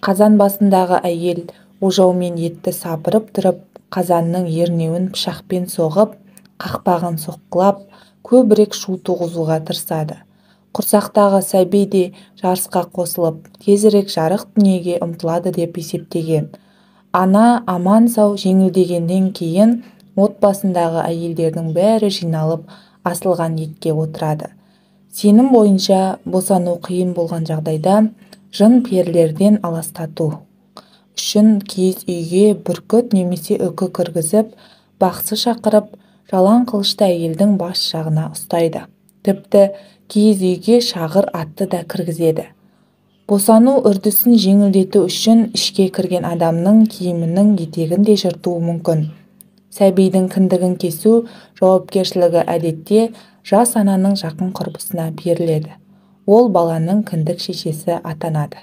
Қазан басындағы әйел ожаумен етті сапырып тұрып, қазанның ернеуін пышақпен соғып, қақпағын соққылап, көбірек шу туғызуға тырысады. Құрсақтағы сәби де жарысқа қосылып, тезірек жарық дүниеге ұмтылады деп есептеген. Ана аман сау жеңілдегеннен кейін отбасындағы әйелдердің бәрі жиналып асылған етке отырады. Сенім бойынша босану қиын болған жағдайда жын перілерден аластату үшін киіз үйге бүркіт немесе үкі кіргізіп, бақсы шақырып, жалаң қылышты әйелдің бас жағына ұстайды. Тіпті киіз үйге шағыр атты да кіргізеді. Босану үрдісін жеңілдету үшін ішке кірген адамның киімінің етегін де жыртуы мүмкін. Сәбидің кіндігін кесу жауапкершілігі әдетте жас ананың жақын құрбысына беріледі. Ол баланың кіндік шешесі атанады.